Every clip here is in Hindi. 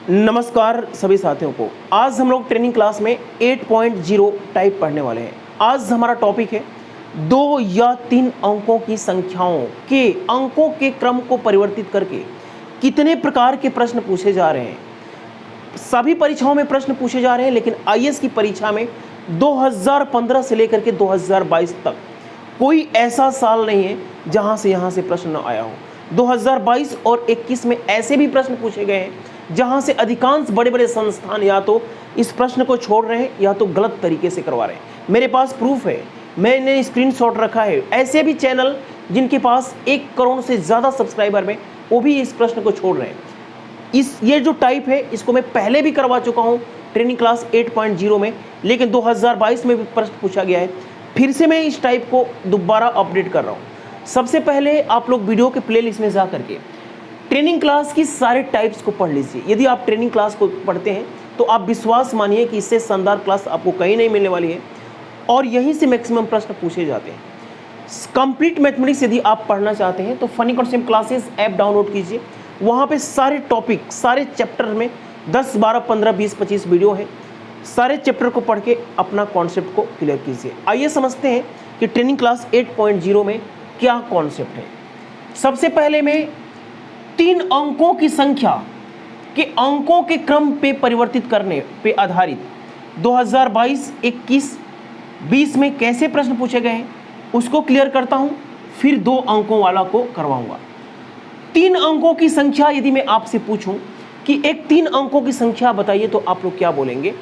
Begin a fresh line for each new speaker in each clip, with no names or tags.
नमस्कार सभी साथियों को। आज हम लोग ट्रेनिंग क्लास में 8.0 टाइप पढ़ने वाले हैं। आज हमारा टॉपिक है 2 या 3 अंकों की संख्याओं के अंकों के क्रम को परिवर्तित करके कितने प्रकार के प्रश्न पूछे जा रहे हैं। सभी परीक्षाओं में प्रश्न पूछे जा रहे हैं, लेकिन आईएएस की परीक्षा में 2015 से लेकर के 2022 तक कोई ऐसा साल नहीं है जहां से यहाँ से प्रश्न न आया हो। 2022 और 21 में ऐसे भी प्रश्न पूछे गए हैं जहां से अधिकांश बड़े बड़े संस्थान या तो इस प्रश्न को छोड़ रहे हैं या तो गलत तरीके से करवा रहे हैं। मेरे पास प्रूफ है, मैंने स्क्रीनशॉट रखा है। ऐसे भी चैनल जिनके पास 1 करोड़ से ज़्यादा सब्सक्राइबर में, वो भी इस प्रश्न को छोड़ रहे हैं। ये जो टाइप है इसको मैं पहले भी करवा चुका हूँ ट्रेनिंग क्लास 8.0 में, लेकिन 2022 में भी प्रश्न पूछा गया है। फिर से मैं इस टाइप को दोबारा अपडेट कर रहा हूँ। सबसे पहले आप लोग वीडियो के प्लेलिस्ट में जा करके ट्रेनिंग क्लास की सारे टाइप्स को पढ़ लीजिए। यदि आप ट्रेनिंग क्लास को पढ़ते हैं तो आप विश्वास मानिए कि इससे शानदार क्लास आपको कहीं नहीं मिलने वाली है और यहीं से मैक्सिमम प्रश्न पूछे जाते हैं। कंप्लीट मैथमेटिक्स यदि आप पढ़ना चाहते हैं तो funny concept classes app download कीजिए। वहाँ पे सारे टॉपिक, सारे चैप्टर में 10, 12, 15, 20, 25 वीडियो है। सारे चैप्टर को पढ़ के अपना कॉन्सेप्ट को क्लियर कीजिए। आइए समझते हैं कि ट्रेनिंग क्लास 8.0 में क्या कॉन्सेप्ट है। सबसे पहले मैं 3 अंकों की संख्या के अंकों के क्रम पे परिवर्तित करने पे आधारित 2022, 21, 20 में कैसे प्रश्न पूछे गए हैं उसको क्लियर करता हूं, फिर 2 अंकों वाला को करवाऊंगा। 3 अंकों की संख्या यदि मैं आपसे पूछूं कि एक 3 अंकों की संख्या बताइए तो आप लोग क्या बोलेंगे।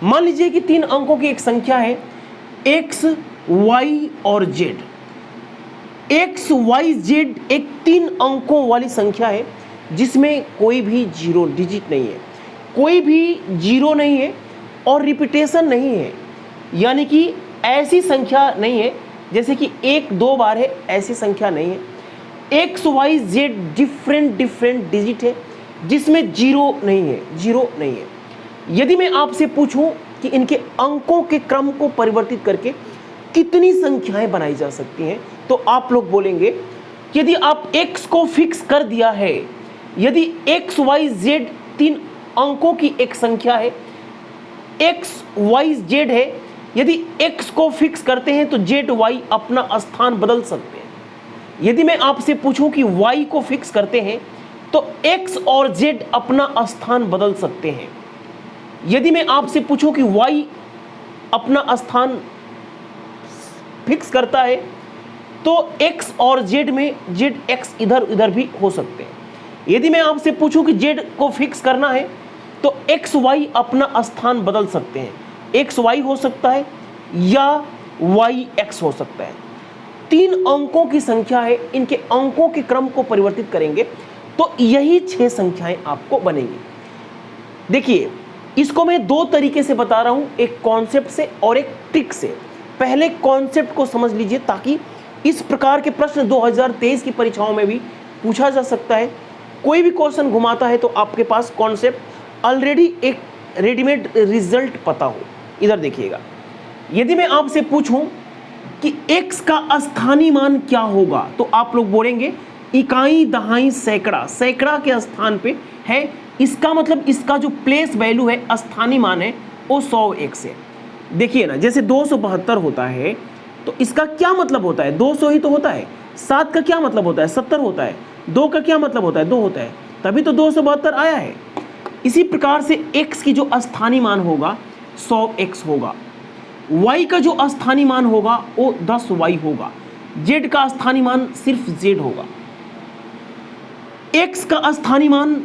मान लीजिए कि 3 अंकों की एक संख्या है x, y और z। एक्स वाई जेड एक 3 अंकों वाली संख्या है जिसमें कोई भी 0 डिजिट नहीं है, कोई भी 0 नहीं है और रिपीटेशन नहीं है। यानी कि ऐसी संख्या नहीं है जैसे कि 1 2 बार है, ऐसी संख्या नहीं है। X Y Z different digit है जिसमें 0 नहीं है, 0 नहीं है। यदि मैं आपसे पूछूं कि इनके अंकों के क्रम को परिवर्तित करके कितनी संख्याएं बनाई जा सकती हैं तो आप लोग बोलेंगे कि यदि आप x को फिक्स कर दिया है, यदि x y z 3 अंकों की एक संख्या है, x y z है, यदि x को फिक्स करते हैं तो z y अपना स्थान बदल सकते हैं। यदि मैं आपसे पूछूं कि y को फिक्स करते हैं तो x और z अपना स्थान बदल सकते हैं। यदि मैं आपसे पूछूं कि y अपना स्थान फिक्स करता है तो x और z में z x इधर उधर भी हो सकते हैं। यदि मैं आपसे पूछूं कि z को फिक्स करना है तो x y अपना स्थान बदल सकते हैं। x y हो सकता है या y x हो सकता है। 3 अंकों की संख्या है, इनके अंकों के क्रम को परिवर्तित करेंगे तो यही 6 संख्याएं आपको बनेंगी। देखिए, इसको मैं 2 तरीके से बता रहा हूं, एक कॉन्सेप्ट से और एक ट्रिक से। पहले कॉन्सेप्ट को समझ लीजिए ताकि इस प्रकार के प्रश्न 2023 की परीक्षाओं में भी पूछा जा सकता है। कोई भी क्वेश्चन घुमाता है तो आपके पास कॉन्सेप्ट ऑलरेडी एक रेडीमेड रिजल्ट पता हो। इधर देखिएगा, यदि मैं आपसे पूछूं कि x का स्थानीय मान क्या होगा तो आप लोग बोलेंगे इकाई, दहाई, सैकड़ा। सैकड़ा के स्थान पे है, इसका मतलब इसका जो प्लेस वैल्यू है, स्थानीय मान है, वो 100x है। देखिए ना, जैसे 272 होता है तो इसका क्या मतलब होता है, 200 ही तो होता है। 7 का क्या मतलब होता है, 70 होता है। 2 का क्या मतलब होता है, 2 होता है, तभी तो 272 आया है। इसी प्रकार से x की जो स्थानीय मान होगा 100x होगा, y का जो स्थानीय मान होगा वो 10y होगा, z का स्थानीय मान सिर्फ z होगा। x का स्थानीय मान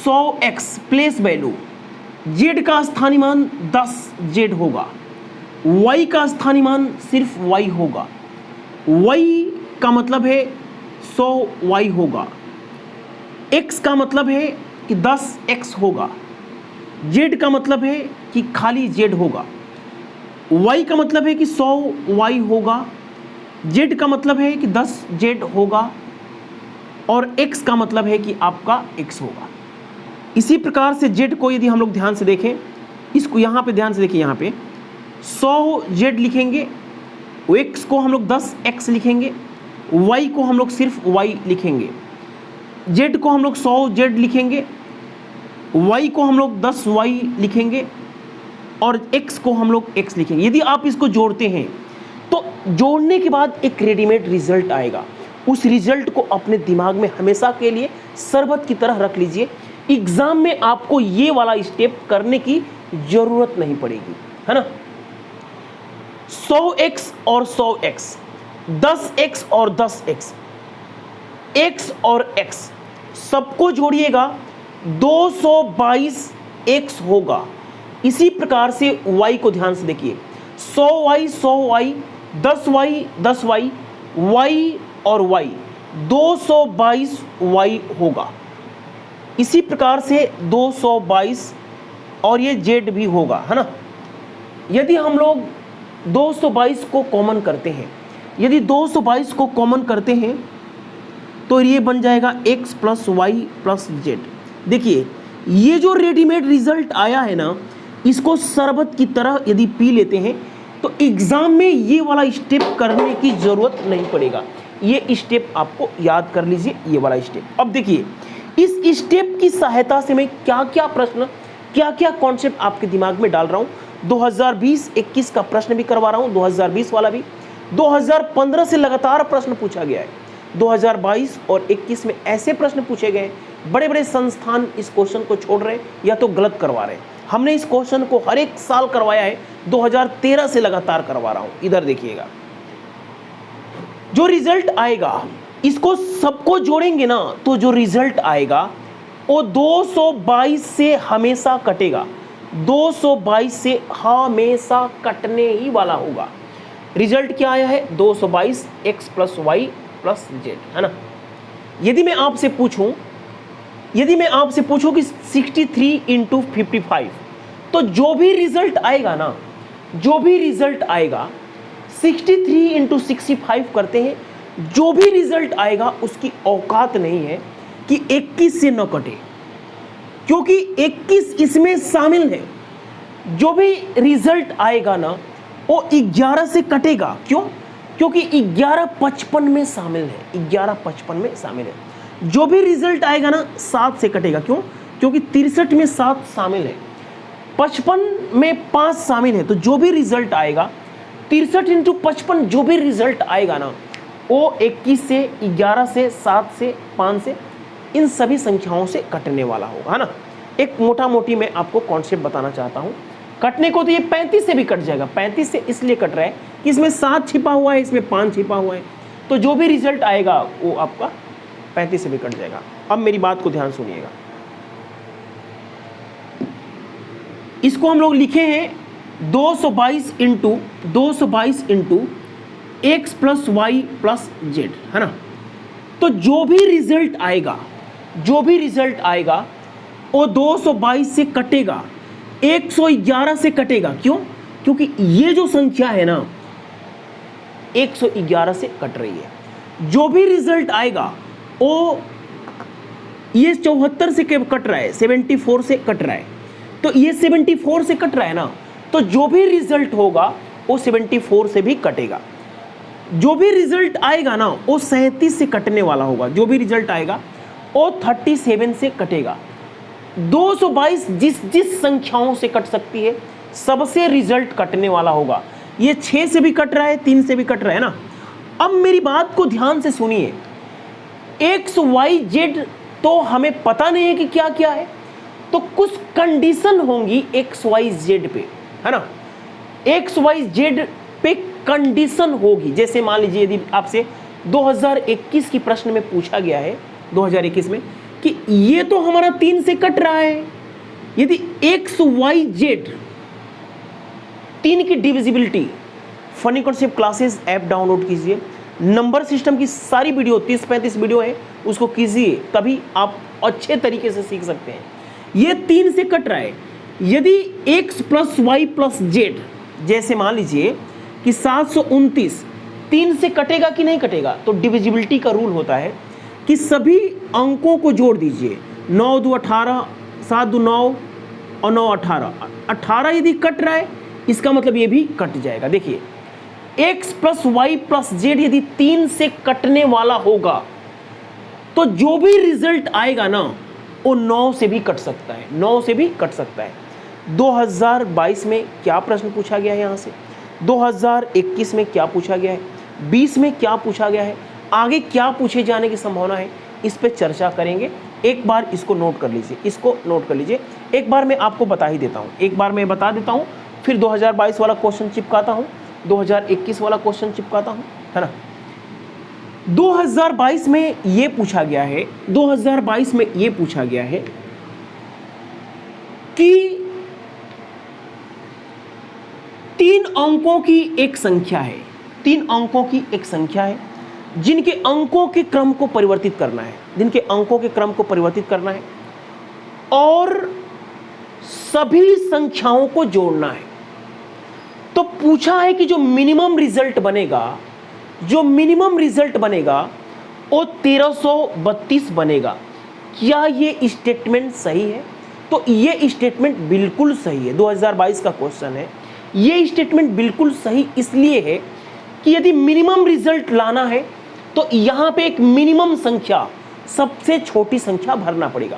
100x प्लेस वैल्यू, z का स्थानीय मान 10z होगा, y का स्थानीय मान सिर्फ y होगा। y का मतलब है 100y होगा, x का मतलब है कि 10x होगा, z का मतलब है कि खाली z होगा, y का मतलब है कि 100y होगा, z का मतलब है कि 10z होगा और x का मतलब है कि आपका x होगा। इसी प्रकार से z को यदि हम लोग ध्यान से देखें, इसको यहाँ पे ध्यान से देखिए, यहाँ पे 100z लिखेंगे, x को हम लोग 10x लिखेंगे, y को हम लोग सिर्फ y लिखेंगे, z को हम लोग 100z लिखेंगे, y को हम लोग 10y लिखेंगे और x को हम लोग x लिखेंगे। यदि आप इसको जोड़ते हैं तो जोड़ने के बाद एक रेडीमेड रिजल्ट आएगा। उस रिजल्ट को अपने दिमाग में हमेशा के लिए शरबत की तरह रख लीजिए। एग्जाम में आपको ये वाला स्टेप करने की जरूरत नहीं पड़ेगी, है ना। 100x और 100x, 10x और 10x, x और x सबको जोड़िएगा, 222x होगा। इसी प्रकार से y को ध्यान से देखिए, 100y 100y, 10y 10y, y और y 222y होगा। इसी प्रकार से 222 और ये z भी होगा, है ना। यदि हम लोग 222 को कॉमन करते हैं, यदि 222 को कॉमन करते हैं तो ये बन जाएगा x plus Y plus Z. देखिए ये जो रेडीमेड रिजल्ट आया है ना, इसको शरबत की तरह यदि पी लेते हैं तो एग्जाम में ये वाला स्टेप करने की जरूरत नहीं पड़ेगा। ये स्टेप आपको याद कर लीजिए, ये वाला स्टेप। अब देखिए इस स्टेप की सहायता से मैं क्या क्या प्रश्न, क्या क्या कॉन्सेप्ट आपके दिमाग में डाल रहा हूं। 2020-21 का प्रश्न भी करवा रहा हूं, 2020 वाला भी। 2015 से लगातार प्रश्न पूछा गया है, 2022 और 21 में ऐसे प्रश्न पूछे गए। बड़े बड़े संस्थान इस क्वेश्चन को छोड़ रहे हैं या तो गलत करवा रहे हैं। हमने इस क्वेश्चन को हर एक साल करवाया है, 2013 से लगातार करवा रहा हूं। इधर देखिएगा, जो रिजल्ट आएगा इसको सबको जोड़ेंगे ना तो जो रिजल्ट आएगा वो 222 से हमेशा कटेगा, 222 से हमेशा कटने ही वाला होगा। रिजल्ट क्या आया है? 222 x plus Y plus Z, है ना। यदि मैं आपसे पूछूं कि 63 इंटू 55, तो जो भी रिजल्ट आएगा ना, जो भी रिजल्ट आएगा 63 इंटू 65 करते हैं, जो भी रिजल्ट आएगा उसकी औकात नहीं है कि 21 से न कटे, क्योंकि 21 इसमें शामिल है। जो भी रिजल्ट आएगा ना वो 11 से कटेगा। क्यों? क्योंकि 11 55 में शामिल है, 11 55 में शामिल है। जो भी रिजल्ट आएगा ना 7 से कटेगा। क्यों? क्योंकि 63 में 7 शामिल है, 55 में 5 शामिल है। तो जो भी रिजल्ट आएगा 63 इंटू 55, जो भी रिजल्ट आएगा ना वो 21 से, 11 से, 7 से, 5 से, इन सभी संख्याओं से कटने वाला होगा, है ना। एक मोटा मोटी मैं आपको कॉन्सेप्ट बताना चाहता हूं। कटने को तो ये 35 से भी कट जाएगा। 35 से इसलिए कट रहा है कि इसमें 7 छिपा हुआ है, इसमें 5 छिपा हुआ है। तो जो भी रिजल्ट आएगा वो आपका 35 से भी कट जाएगा। अब मेरी बात को ध्यान सुनिएगा, इसको हम लोग लिखे हैं 222 into X plus Y plus Z, है ना। तो जो भी रिजल्ट आएगा वो 222 से कटेगा, 111 से कटेगा। क्यों? क्योंकि ये जो संख्या है ना 111 से कट रही है। जो भी रिजल्ट आएगा वो ये 74 से कट रहा है, 74 से कट रहा है। तो ये 74 से कट रहा है ना, तो जो भी रिजल्ट होगा वो 74 से भी कटेगा। जो भी रिजल्ट आएगा ना वो 37 से कटने वाला होगा। जो भी रिजल्ट आएगा वो 37 से कटेगा। 222 जिस संख्याओं से कट सकती है सबसे रिजल्ट कटने वाला होगा। ये 6 से भी कट रहा है, 3 से भी कट रहा है ना। अब मेरी बात को ध्यान से सुनिए, एक्स वाई जेड तो हमें पता नहीं है कि क्या क्या है, तो कुछ कंडीशन होंगी एक्स वाई जेड पे, है ना। एक्स वाई जेड पे कंडीशन होगी। जैसे मान लीजिए यदि आपसे 2021 की प्रश्न में पूछा गया है, 2021 में, कि ये तो हमारा 3 से कट रहा है। यदि एक्स वाई जेड 3 की divisibility, funny concept classes app download कीजिए, नंबर सिस्टम की सारी वीडियो 30-35 वीडियो है, उसको कीजिए, तभी आप अच्छे तरीके से सीख सकते हैं। ये 3 से कट रहा है। यदि x plus Y plus Z, जैसे मान लीजिए कि 729 3 से कटेगा कि नहीं कटेगा, तो डिविजिबिलिटी का रूल होता है कि सभी अंकों को जोड़ दीजिए। 9 2 18, 7 2 9 और 9 18। 18 यदि कट रहा है इसका मतलब ये भी कट जाएगा। देखिए x plus Y plus Z यदि 3 से कटने वाला होगा तो जो भी रिजल्ट आएगा ना वो 9 से भी कट सकता है, 9 से भी कट सकता है। 2022 में क्या प्रश्न पूछा गया है यहाँ से, 2021 में क्या पूछा गया है, 20 में क्या पूछा गया है, आगे क्या पूछे जाने की संभावना है, इस पे चर्चा करेंगे। एक बार इसको नोट कर लीजिए, इसको नोट कर लीजिए। एक बार मैं आपको बता ही देता हूँ, एक बार मैं बता देता हूँ, फिर 2022 वाला क्वेश्चन चिपकाता हूँ, 2021 वाला क्वेश्चन चिपकाता हूँ, है ना। 2022 में ये पूछा गया है, 2022 में ये पूछा गया है कि 3 अंकों की एक संख्या है, 3 अंकों की एक संख्या है जिनके अंकों के क्रम को परिवर्तित करना है, जिनके अंकों के क्रम को परिवर्तित करना है और सभी संख्याओं को जोड़ना है। तो पूछा है कि जो मिनिमम रिजल्ट बनेगा, जो मिनिमम रिजल्ट बनेगा वो 1332 बनेगा। क्या ये स्टेटमेंट सही है? तो ये स्टेटमेंट बिल्कुल सही है। 2022 का क्वेश्चन है, ये स्टेटमेंट बिल्कुल सही इसलिए है कि यदि मिनिमम रिजल्ट लाना है तो यहां पे एक मिनिमम संख्या, सबसे छोटी संख्या भरना पड़ेगा।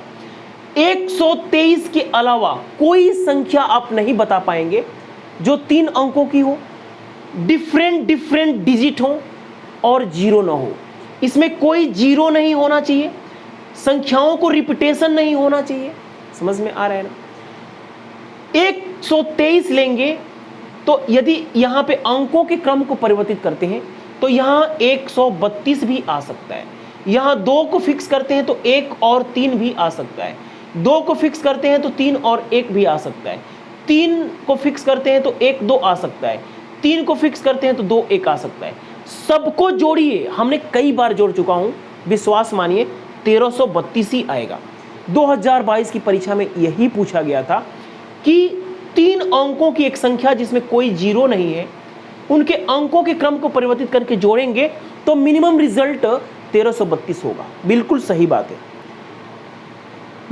123 के अलावा कोई संख्या आप नहीं बता पाएंगे जो 3 अंकों की हो, डिफरेंट डिजिट हो और जीरो ना हो। इसमें कोई जीरो नहीं होना चाहिए, संख्याओं को रिपीटेशन नहीं होना चाहिए। समझ में आ रहा है ना। 123 लेंगे तो यदि यहां पे अंकों के क्रम को परिवर्तित करते हैं तो यहां 132 भी आ सकता है। यहां 2 को फिक्स करते हैं तो 1 और 3 भी आ सकता है, 2 को फिक्स करते हैं तो 3 और 1 भी आ सकता है, 3 को फिक्स करते हैं तो 1 2 आ सकता है, 3 को फिक्स करते हैं तो 2 1 आ सकता है। सबको जोड़िए, हमने कई बार जोड़ चुका हूं, विश्वास मानिए 1332 ही आएगा। 2022 की परीक्षा में यही पूछा गया था कि 3 अंकों की एक संख्या जिसमें कोई जीरो नहीं है, उनके अंकों के क्रम को परिवर्तित करके जोड़ेंगे तो मिनिमम रिजल्ट 1332 होगा। बिल्कुल सही बात है।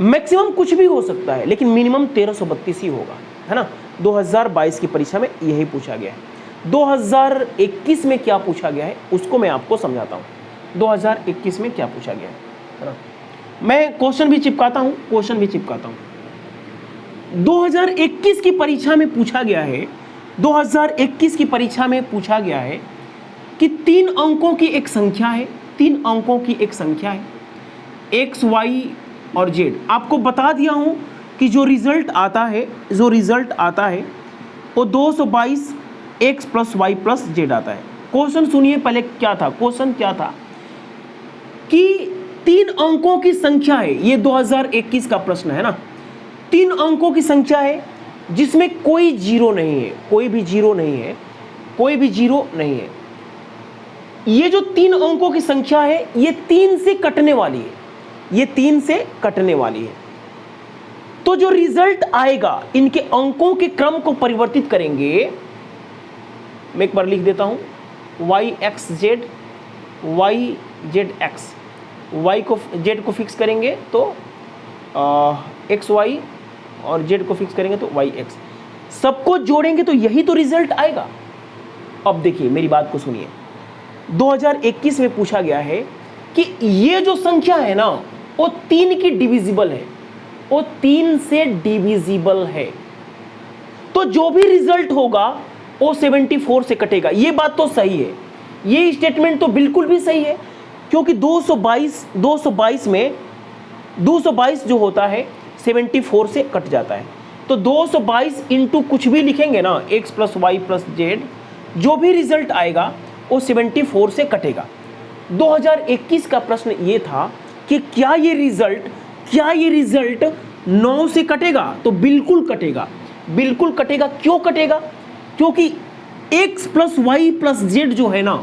मैक्सिमम कुछ भी हो सकता है लेकिन मिनिमम 1332 ही होगा, है ना। 2022 की परीक्षा में यही पूछा गया है। 2021 में क्या पूछा गया है उसको मैं आपको समझाता हूँ। 2021 में क्या पूछा गया है ना। मैं क्वेश्चन भी चिपकाता हूँ, क्वेश्चन भी चिपकाता हूँ। 2021 की परीक्षा में पूछा गया है, 2021 की परीक्षा में पूछा गया है कि 3 अंकों की एक संख्या है, 3 अंकों की एक संख्या है, एक्स वाई और जेड। आपको बता दिया हूं कि जो रिजल्ट आता है, जो रिजल्ट आता है वो 222 X plus Y plus Z आता है। क्वेश्चन सुनिए पहले क्या था, क्वेश्चन क्या था कि 3 अंकों की संख्या है, ये 2021 का प्रश्न है ना। 3 अंकों की संख्या है जिसमें कोई जीरो नहीं है, कोई भी जीरो नहीं है, कोई भी जीरो नहीं है। ये जो 3 अंकों की संख्या है ये 3 से कटने वाली है, ये 3 से कटने वाली है। तो जो रिजल्ट आएगा, इनके अंकों के क्रम को परिवर्तित करेंगे। मैं एक बार लिख देता हूं, Y X Z, Y Z X, Y को जेड को फिक्स करेंगे तो एक्स वाई और जेड को फिक्स करेंगे तो वाई एक्स। सबको जोड़ेंगे तो यही तो रिजल्ट आएगा। अब देखिए मेरी बात को सुनिए, 2021 में पूछा गया है कि ये जो संख्या है ना वो 3 की डिविजिबल है, वो 3 से डिविजिबल है। तो जो भी रिजल्ट होगा वो 74 से कटेगा। ये बात तो सही है, ये स्टेटमेंट तो बिल्कुल भी सही है, क्योंकि 222 में 222 जो होता है 74 से कट जाता है। तो 222 इंटू कुछ भी लिखेंगे ना, X plus Y plus Z, जो भी रिजल्ट आएगा वो 74 से कटेगा। 2021 का प्रश्न ये था कि क्या ये रिजल्ट 9 से कटेगा? तो बिल्कुल कटेगा, बिल्कुल कटेगा। क्यों कटेगा? क्योंकि x plus Y plus Z जो है ना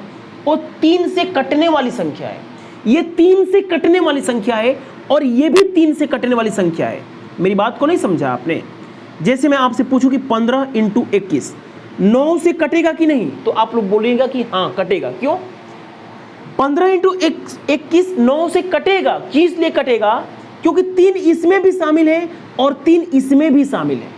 वो 3 से कटने वाली संख्या है, ये 3 से कटने वाली संख्या है और ये भी 3 से कटने वाली संख्या है। मेरी बात को नहीं समझा आपने? जैसे मैं आपसे पूछूं कि 15 इंटू 21 9 से कटेगा कि नहीं, तो आप लोग बोलेगा कि हाँ कटेगा। क्यों? 15 इंटू 21 9 से कटेगा। किस लिए कटेगा? क्योंकि 3 इसमें भी शामिल है और 3 इसमें भी शामिल है।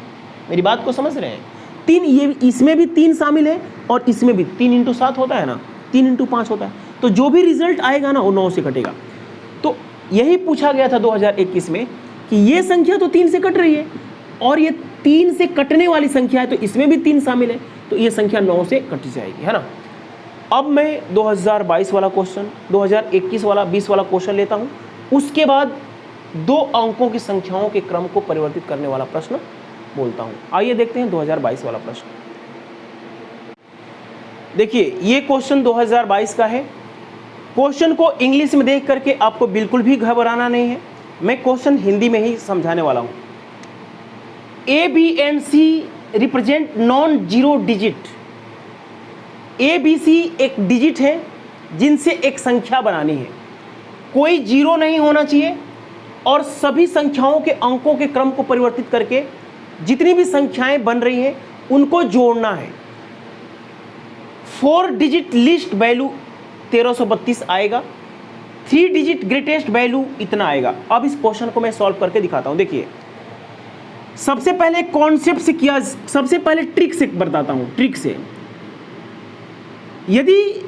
मेरी बात को समझ रहे हैं? 3 ये इसमें भी 3 शामिल है और इसमें भी 3 इंटू 7 होता है ना, 3 इंटू 5 होता है। तो जो भी रिजल्ट आएगा ना वो 9 से कटेगा। तो यही पूछा गया था 2021 में कि ये संख्या तो 3 से कट रही है और ये 3 से कटने वाली संख्या है, तो इसमें भी 3 शामिल है, तो ये संख्या 9 से कट जाएगी, है ना। अब मैं 2022 वाला क्वेश्चन, 2021 वाला 20 वाला क्वेश्चन लेता हूँ, उसके बाद 2 अंकों की संख्याओं के क्रम को परिवर्तित करने वाला प्रश्न बोलता हूँ। आइए देखते हैं 2022 वाला प्रश्न। देखिए ये क्वेश्चन 2022 का है। क्वेश्चन को इंग्लिश में देख करके आपको बिल्कुल भी घबराना नहीं है, मैं क्वेश्चन हिंदी में ही समझाने वाला हूँ। A B and C represent non zero digit. A B C एक डिजिट है जिनसे एक संख्या बनानी है, कोई जीरो नहीं होना चाहिए और सभी संख्याओं के अंकों के क्रम को परिवर्तित करके जितनी भी संख्याएं बन रही हैं उनको जोड़ना है। 4 डिजिट लिस्ट वैल्यू 1332 आएगा, 3 डिजिट ग्रेटेस्ट वैल्यू इतना आएगा। अब इस क्वेश्चन को मैं सॉल्व करके दिखाता हूं। देखिए सबसे पहले कॉन्सेप्ट से किया, सबसे पहले ट्रिक से बताता हूं। ट्रिक से यदि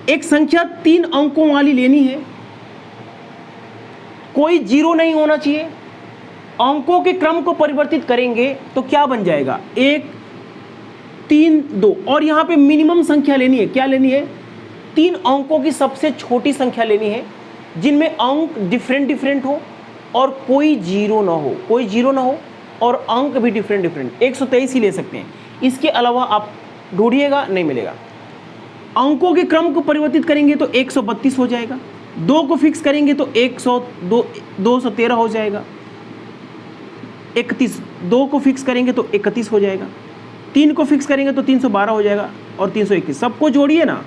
एक संख्या 3 अंकों वाली लेनी है, कोई जीरो नहीं होना चाहिए, अंकों के क्रम को परिवर्तित करेंगे तो क्या बन जाएगा, 1 3 2, और यहां पे मिनिमम संख्या लेनी है। क्या लेनी है, 3 अंकों की सबसे छोटी संख्या लेनी है जिनमें अंक डिफरेंट हो और कोई जीरो ना हो, कोई जीरो ना हो और अंक भी डिफरेंट। 123 ही ले सकते हैं, इसके अलावा आप ढूंढिएगा नहीं मिलेगा। अंकों के क्रम को परिवर्तित करेंगे तो 132 हो जाएगा, 2 को फिक्स करेंगे तो 213 हो जाएगा, 31, 2 को फिक्स करेंगे तो 31 हो जाएगा, 3 को फिक्स करेंगे तो 312 हो जाएगा और 321। सबको जोड़िए ना,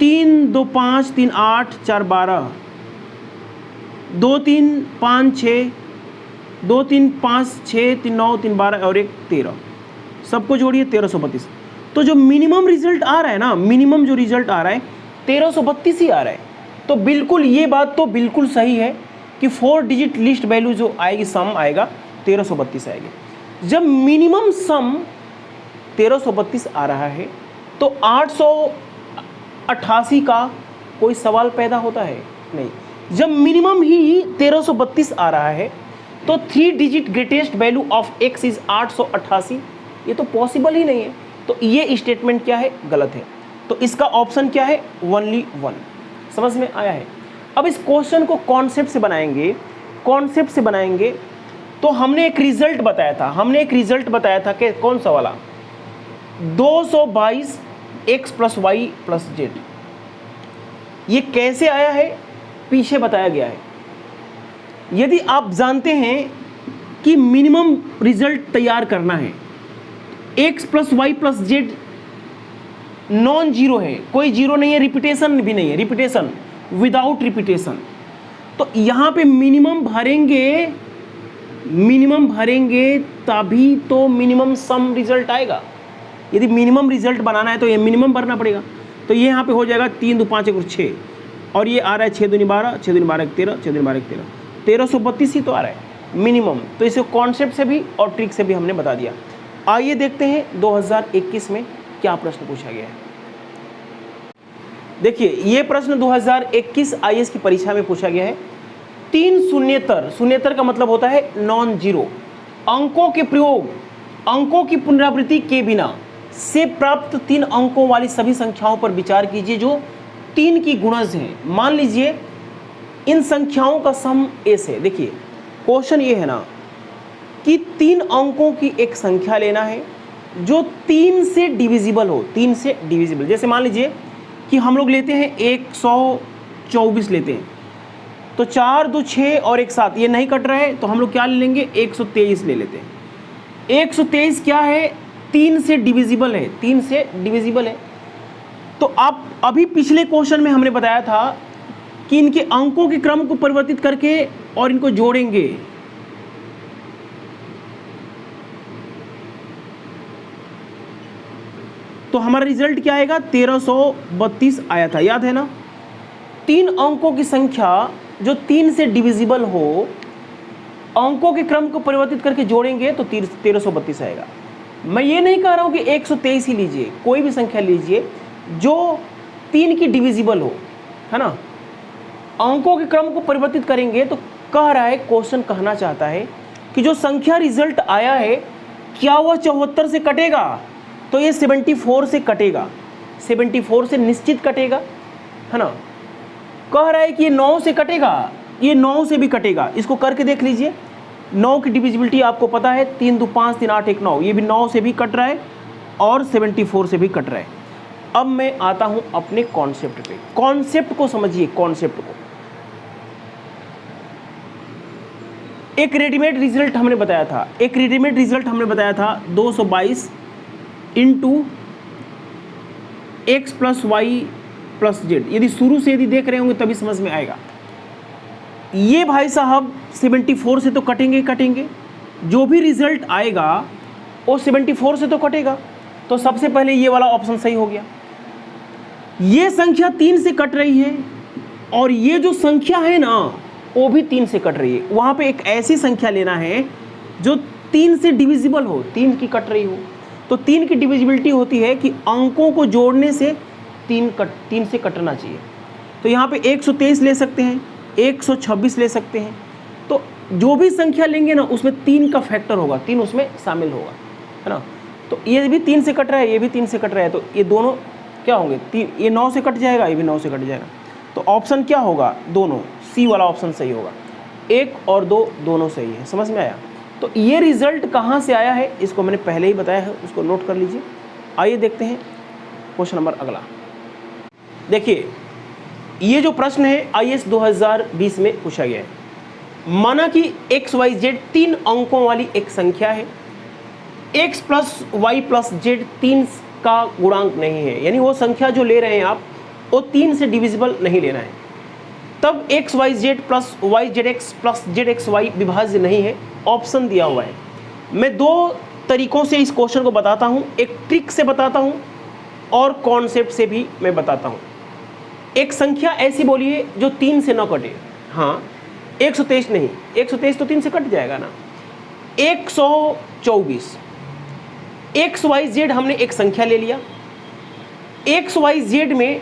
3 2 5 3 8 4 12, 2 3 5 6, 2 3 5 6 3 9 3 12 और 1 13, सबको जोड़िए 1332। तो जो मिनिमम रिजल्ट आ रहा है ना, मिनिमम जो रिजल्ट आ रहा है 1332 ही आ रहा है। तो बिल्कुल ये बात तो बिल्कुल सही है कि 4 डिजिट लिस्ट वैल्यू जो आएगी, सम आएगा 1332 आएगी। जब मिनिमम सम 1332 आ रहा है तो 888 का कोई सवाल पैदा होता है नहीं। जब मिनिमम ही 1332 आ रहा है तो 3 digit greatest value of x is 888, ये तो पॉसिबल ही नहीं है। तो ये स्टेटमेंट क्या है, गलत है। तो इसका ऑप्शन क्या है, ओनली 1। समझ में आया है। अब इस क्वेश्चन को कॉन्सेप्ट से बनाएंगे, कॉन्सेप्ट से बनाएंगे तो हमने एक रिजल्ट बताया था, कि कौन सा वाला, 222 x + y + z। ये कैसे आया है पीछे बताया गया है। यदि आप जानते हैं कि मिनिमम रिजल्ट तैयार करना है, x + y + z non zero है, कोई जीरो नहीं है, रिपीटेशन भी नहीं है, रिपीटेशन विदाउट रिपीटेशन। तो यहाँ पे मिनिमम भरेंगे तभी तो मिनिमम सम रिजल्ट आएगा। यदि मिनिमम रिजल्ट बनाना है तो ये मिनिमम भरना पड़ेगा। तो ये यहाँ पे हो जाएगा 3 2 5 1 6 और ये आ रहा है 6 2 12, 6 2 12 13, 6 2 12 13, 1332 ही तो आ रहा है मिनिमम। तो इसे कॉन्सेप्ट से भी और ट्रिक से भी हमने बता दिया। आइए देखते हैं 2021 में क्या प्रश्न पूछा गया है। देखिए ये प्रश्न 2021 आईएएस की परीक्षा में पूछा गया है। 3 शून्येतर का मतलब होता है नॉन जीरो। अंकों के प्रयोग, अंकों की पुनरावृत्ति के बिना से प्राप्त 3 अंकों वाली सभी संख्याओं पर विचार कीजिए जो 3 की गुणज हैं। मान लीजिए इन संख्याओं का सम s है। देखिए क्वेश्चन ये है ना कि 3 अंकों की एक संख्या लेना है जो 3 से डिविजिबल हो, 3 से डिविजिबल। जैसे मान लीजिए कि हम लोग लेते हैं 124 लेते हैं, तो 4 2 6 और 1 7, ये नहीं कट रहा है तो हम लोग क्या ले लेंगे, 123 ले लेते हैं। 123 क्या है, 3 से डिविजिबल है, 3 से डिविजिबल है। तो आप अभी पिछले क्वेश्चन में हमने बताया था कि इनके अंकों के क्रम को परिवर्तित करके और इनको जोड़ेंगे। तो हमारा रिजल्ट क्या आएगा, 1332 आया था, याद है ना। 3 अंकों की संख्या जो 3 से डिविजिबल हो, अंकों के क्रम को परिवर्तित करके जोड़ेंगे तो 1332 आएगा। मैं ये नहीं कह रहा हूं कि 123 ही लीजिए, कोई भी संख्या लीजिए जो 3 की डिविजिबल हो, है ना। अंकों के क्रम को परिवर्तित करेंगे तो कह रहा है, क्वेश्चन कहना चाहता है कि जो संख्या रिजल्ट आया है क्या वह 74 से कटेगा? तो ये 74 से कटेगा, 74 से निश्चित कटेगा, है ना। कह रहा है कि ये 9 से कटेगा, ये 9 से भी कटेगा। इसको करके देख लीजिए। 9 की डिविजिबिलिटी आपको पता है, 3 2 5 3 8 1 9, ये भी 9 से भी कट रहा है और 74 से भी कट रहा है। अब मैं आता हूं अपने कॉन्सेप्ट पे। कॉन्सेप्ट को समझिए, कॉन्सेप्ट को। एक रेडीमेड रिजल्ट हमने बताया था, 222 into X plus Y plus Z. यदि शुरू से यदि देख रहे होंगे तभी समझ में आएगा। ये भाई साहब 74 से तो कटेंगे, जो भी रिजल्ट आएगा वो 74 से तो कटेगा। तो सबसे पहले ये वाला ऑप्शन सही हो गया। ये संख्या 3 से कट रही है और ये जो संख्या है ना वो भी 3 से कट रही है। वहाँ पे एक ऐसी संख्या लेना है जो 3 से डिविजिबल हो, 3 की कट रही हो। तो 3 की डिविजिबिलिटी होती है कि अंकों को जोड़ने से 3 से कटना चाहिए। तो यहाँ पे 123 ले सकते हैं, 126 ले सकते हैं। तो जो भी संख्या लेंगे ना उसमें 3 का फैक्टर होगा, 3 उसमें शामिल होगा, है ना। तो ये भी 3 से कट रहा है, ये भी 3 से कट रहा है, तो ये दोनों क्या होंगे? 3, ये 9 से कट जाएगा, ये भी 9 से कट जाएगा। तो ऑप्शन क्या होगा? दोनों, सी वाला ऑप्शन सही होगा। 1 और 2 दोनों सही है। समझ में आया? तो ये रिजल्ट कहाँ से आया है इसको मैंने पहले ही बताया है, उसको नोट कर लीजिए। आइए देखते हैं क्वेश्चन नंबर अगला। देखिए ये जो प्रश्न है IAS 2020 में पूछा गया है। माना कि XYZ 3 अंकों वाली एक संख्या है, x plus Y plus Z 3 का गुणांक नहीं है, यानी वो संख्या जो ले रहे हैं आप वो 3 से डिविजिबल नहीं लेना है। तब XYZ plus YZX plus ZXY विभाज्य नहीं है, ऑप्शन दिया हुआ है। मैं 2 तरीकों से इस क्वेश्चन को बताता हूँ, एक ट्रिक से बताता हूँ और कॉन्सेप्ट से भी मैं बताता हूँ। एक संख्या ऐसी बोलिए जो 3 से न कटे। हाँ 123 नहीं, 123 तो 3 से कट जाएगा ना। 124, XYZ हमने एक संख्या ले लिया, XYZ में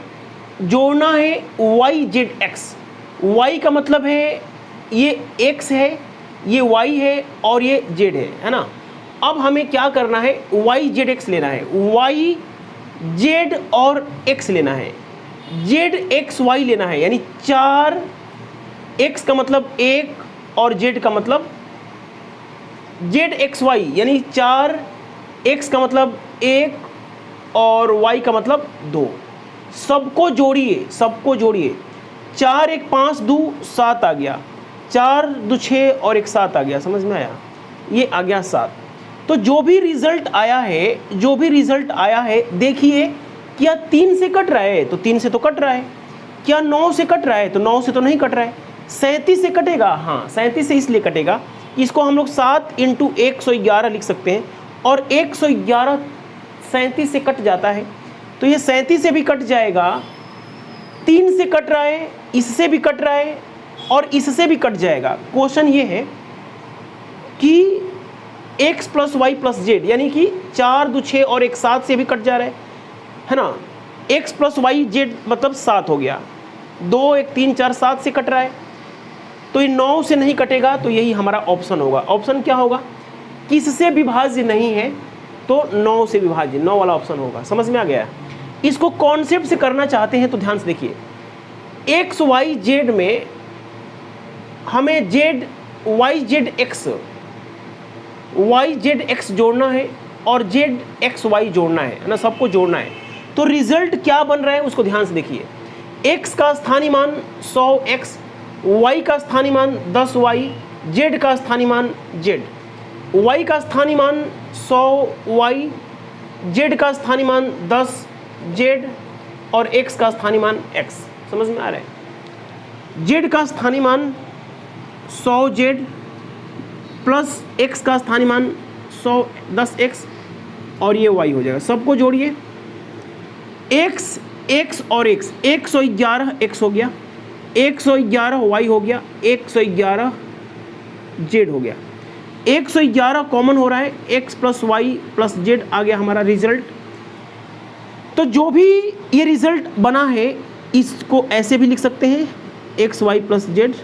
जोड़ना है YZX। Y का मतलब है ये X है, ये Y है और ये Z है ना। अब हमें क्या करना है? YZX लेना है, Y Z और X लेना है, ZXY लेना है, यानी 4 X का मतलब 1 और Z का मतलब ZXY, यानी 4 X का मतलब 1 और Y का मतलब 2। सबको जोड़िए, 4 1 5 2 7 आ गया, 4 2 6 और 1 7 आ गया। समझ में आया? ये आ गया 7। तो जो भी रिजल्ट आया है, देखिए क्या 3 से कट रहा है? तो 3 से तो कट रहा है। क्या 9 से कट रहा है? तो 9 से तो नहीं कट रहा है। 37 से कटेगा? हाँ 37 से इसलिए कटेगा, इसको हम लोग 7 × 111 लिख सकते हैं और 111 37 से कट जाता है, तो ये 37 से भी कट जाएगा, 3 से कट रहा है, इससे भी कट रहा है और इससे भी कट जाएगा। क्वेश्चन ये है कि x plus Y plus Z, यानी कि 4 2 6 और 1 7 से भी कट जा रहा है ना। x प्लस वाई जेड मतलब 7 हो गया, 2 1 3 4 7 से कट रहा है, तो ये 9 से नहीं कटेगा। तो यही हमारा ऑप्शन होगा। ऑप्शन क्या होगा? किससे विभाज्य नहीं है? तो 9 से विभाज्य, 9 वाला ऑप्शन होगा। समझ में आ गया? इसको कॉन्सेप्ट से करना चाहते हैं तो ध्यान से देखिए। एक्स वाई जेड में हमें जेड वाई जेड एक्स जोड़ना है और जेड एक्स वाई जोड़ना है ना, सबको जोड़ना है। तो रिजल्ट क्या बन रहा है उसको ध्यान से देखिए। x का स्थानीय मान 100x, y का स्थानीय मान 10y, z का स्थानीय मान z, y का स्थानीय मान 100y, z का स्थानीय मान 10z और x का स्थानीय मान x। समझ में आ रहा है? z का स्थानीय मान 100z प्लस x का स्थानीय मान 10x और ये y हो जाएगा। सबको जोड़िए, x और x, 111 x हो गया, 111 y हो गया, 111 z हो गया। 111 कॉमन हो रहा है, x plus Y plus z आ गया हमारा रिजल्ट। तो जो भी ये रिजल्ट बना है इसको ऐसे भी लिख सकते हैं, एक्स वाई प्लस जेड,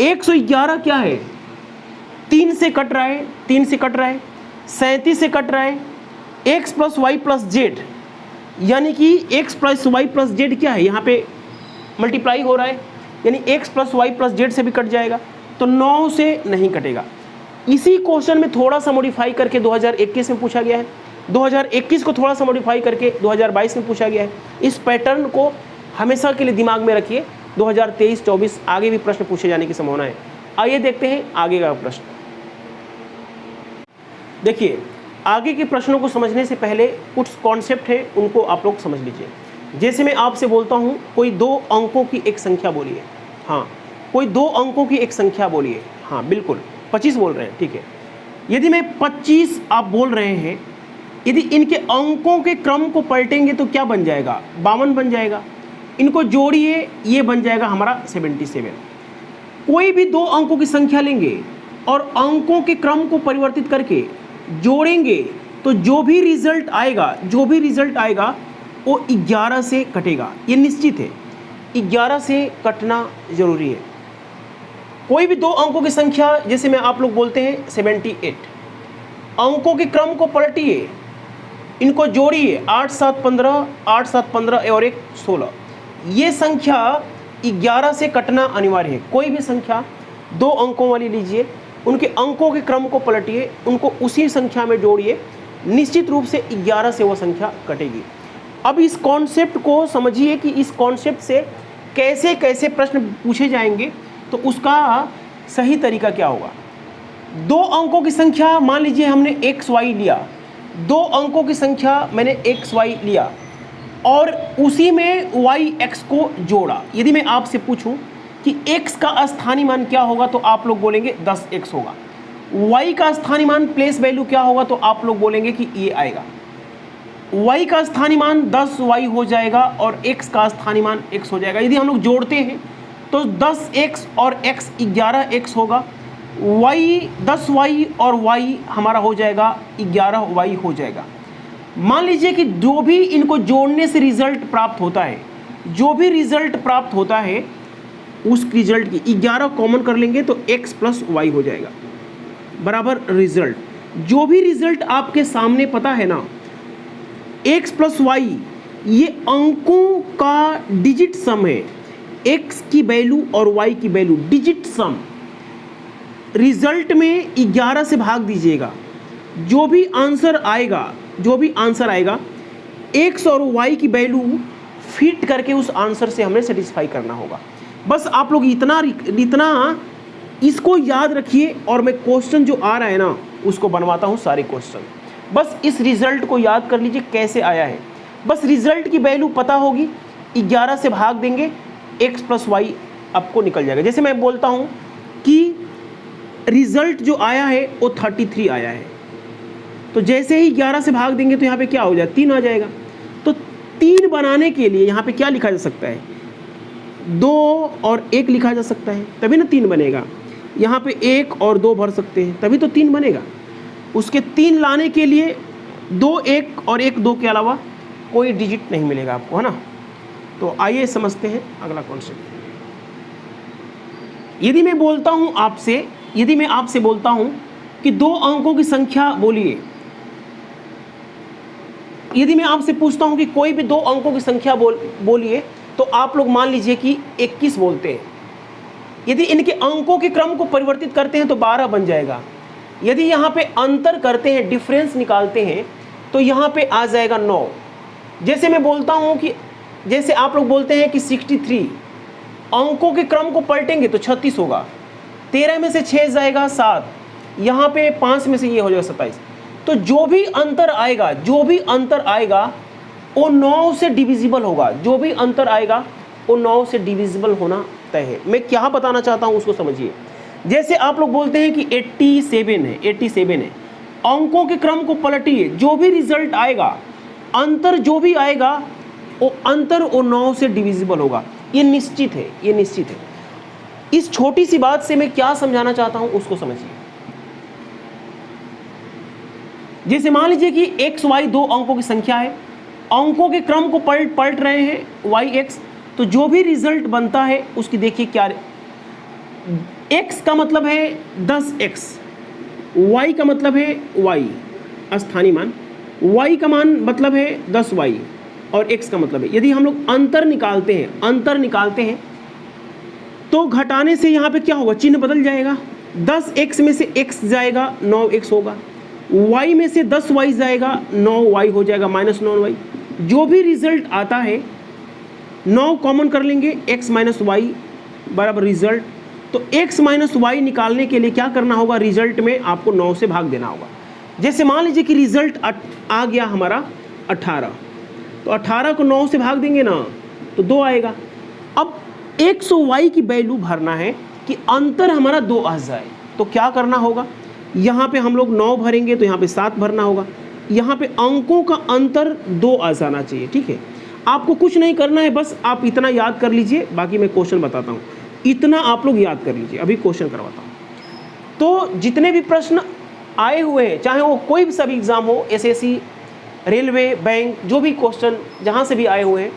111 क्या है, 3 से कट रहा है, 3 से कट रहा है, 37 से कट रहा है, x plus Y plus Z, यानी कि x plus Y plus Z क्या है, यहाँ पे मल्टीप्लाई हो रहा है, यानी x plus Y plus Z से भी कट जाएगा, तो 9 से नहीं कटेगा। इसी क्वेश्चन में थोड़ा सा मॉडिफाई करके 2021 में पूछा गया है, 2021 को थोड़ा सा मॉडिफाई करके 2022 में पूछा गया है। इस पैटर्न को हमेशा के लिए दिमाग में रखिए, 2023-24 आगे भी प्रश्न पूछे जाने की संभावना है। आइए देखते हैं आगे का प्रश्न। देखिए, आगे के प्रश्नों को समझने से पहले कुछ कॉन्सेप्ट है, उनको आप लोग समझ लीजिए। जैसे मैं आपसे बोलता हूँ कोई 2 अंकों की एक संख्या बोलिए, हाँ कोई 2 अंकों की एक संख्या बोलिए, हाँ बिल्कुल 25 बोल रहे हैं, ठीक है। यदि मैं 25 आप बोल रहे हैं, यदि इनके अंकों के क्रम को पलटेंगे तो क्या बन जाएगा, 52 बन जाएगा। इनको जोड़िए, ये बन जाएगा हमारा 77। कोई भी 2 अंकों की संख्या लेंगे और अंकों के क्रम को परिवर्तित करके जोड़ेंगे तो जो भी रिजल्ट आएगा वो 11 से कटेगा, ये निश्चित है। 11 से कटना जरूरी है। कोई भी 2 अंकों की संख्या, जैसे मैं आप लोग बोलते हैं 78, अंकों के क्रम को पलटिए, इनको जोड़िए, 8 7 15, 8 7 15 और 1 16, ये संख्या 11 से कटना अनिवार्य है। कोई भी संख्या 2 अंकों वाली लीजिए, उनके अंकों के क्रम को पलटिए, उनको उसी संख्या में जोड़िए, निश्चित रूप से 11 से वो संख्या कटेगी। अब इस कॉन्सेप्ट को समझिए कि इस कॉन्सेप्ट से कैसे कैसे प्रश्न पूछे जाएंगे, तो उसका सही तरीका क्या होगा। 2 अंकों की संख्या, मान लीजिए हमने XY लिया, 2 अंकों की संख्या मैंने XY लिया और उसी में YX को जोड़ा। यदि मैं आपसे पूछूं कि x का स्थानीय मान क्या होगा, तो आप लोग बोलेंगे 10x होगा। y का स्थानीय मान प्लेस वैल्यू क्या होगा, तो आप लोग बोलेंगे कि ये आएगा। y का स्थानीय मान 10y हो जाएगा और x का स्थानीय मान x हो जाएगा। यदि हम लोग जोड़ते हैं तो 10x और x 11x होगा, y 10y और y हमारा हो जाएगा 11y हो जाएगा। मान लीजिए कि जो भी इनको जोड़ने से रिजल्ट प्राप्त होता है, जो भी रिजल्ट प्राप्त होता है उस रिजल्ट की 11 कॉमन कर लेंगे तो x प्लस वाई हो जाएगा बराबर रिजल्ट। जो भी रिजल्ट आपके सामने पता है ना, x प्लस वाई ये अंकों का डिजिट सम है, x की वैल्यू और y की वैल्यू डिजिट सम। रिजल्ट में 11 से भाग दीजिएगा, जो भी आंसर आएगा x और y की वैल्यू फिट करके उस आंसर से हमें सेटिस्फाई करना होगा। बस आप लोग इतना इसको याद रखिए, और मैं क्वेश्चन जो आ रहा है ना उसको बनवाता हूँ सारे क्वेश्चन। बस इस रिजल्ट को याद कर लीजिए कैसे आया है। बस रिजल्ट की वैल्यू पता होगी, 11 से भाग देंगे, x प्लस वाई आपको निकल जाएगा। जैसे मैं बोलता हूँ कि रिजल्ट जो आया है वो 33 आया है, तो जैसे ही 11 से भाग देंगे तो यहाँ पे क्या हो जाएगा, 3 आ जाएगा। तो 3 बनाने के लिए यहाँ पे क्या लिखा जा सकता है, 2 और 1 लिखा जा सकता है, तभी ना 3 बनेगा। यहाँ पे 1 और 2 भर सकते हैं, तभी तो 3 बनेगा। उसके 3 लाने के लिए 2 1 और 1 2 के अलावा कोई डिजिट नहीं मिलेगा आपको, है ना। तो आइए समझते हैं अगला कॉन्सेप्ट। यदि मैं आपसे बोलता हूँ कि 2 अंकों की संख्या बोलिए, यदि मैं आपसे पूछता हूँ कि कोई भी 2 अंकों की संख्या बोलिए, तो आप लोग मान लीजिए कि 21 बोलते हैं। यदि इनके अंकों के क्रम को परिवर्तित करते हैं तो 12 बन जाएगा। यदि यहाँ पे अंतर करते हैं, डिफरेंस निकालते हैं, तो यहाँ पे आ जाएगा 9। जैसे मैं बोलता हूँ कि जैसे आप लोग बोलते हैं कि 63, अंकों के क्रम को पलटेंगे तो 36 होगा, 13 में से 6 जाएगा 7, यहाँ पे 5 में से ये हो जाएगा 27। तो जो भी अंतर आएगा वो 9 से डिविजिबल होगा, जो भी अंतर आएगा वो 9 से डिविजिबल होना तय है। मैं क्या बताना चाहता हूँ उसको समझिए। जैसे आप लोग बोलते हैं कि 87 है, अंकों के क्रम को पलटिए, जो भी रिजल्ट आएगा, अंतर जो भी आएगा वो अंतर वो 9 से डिविजिबल होगा। ये निश्चित है। इस छोटी सी बात से मैं क्या समझाना चाहता हूँ उसको समझिए। जैसे मान लीजिए कि x y 2 अंकों की संख्या है, अंकों के क्रम को पलट रहे हैं y x, तो जो भी रिजल्ट बनता है उसकी देखिए क्या, x का मतलब है 10x, y का मतलब है y स्थानीय मान, y का मान मतलब है 10y और x का मतलब है, यदि हम लोग अंतर निकालते हैं तो घटाने से यहाँ पे क्या होगा, चिन्ह बदल जाएगा। 10x में से x जाएगा 9x होगा, y में से 10y जाएगा 9y हो जाएगा -9y। जो भी रिजल्ट आता है 9 कॉमन कर लेंगे, x माइनस वाई बराबर रिजल्ट। तो x माइनस वाई निकालने के लिए क्या करना होगा, रिजल्ट में आपको 9 से भाग देना होगा। जैसे मान लीजिए कि रिजल्ट आ गया हमारा 18, तो 18 को 9 से भाग देंगे ना तो 2 आएगा। अब x और y की वैल्यू भरना है कि अंतर हमारा 2 आ जाए, तो क्या करना होगा, यहाँ पे हम लोग 9 भरेंगे तो यहाँ पे 7 भरना होगा, यहाँ पे अंकों का अंतर 2 आ जाना चाहिए। ठीक है, आपको कुछ नहीं करना है, बस आप इतना याद कर लीजिए, बाकी मैं क्वेश्चन बताता हूँ, इतना आप लोग याद कर लीजिए, अभी क्वेश्चन करवाता हूँ। तो जितने भी प्रश्न आए हुए हैं, चाहे वो कोई भी सभी एग्जाम हो, एसएससी, रेलवे, बैंक, जो भी क्वेश्चन जहाँ से भी आए हुए हैं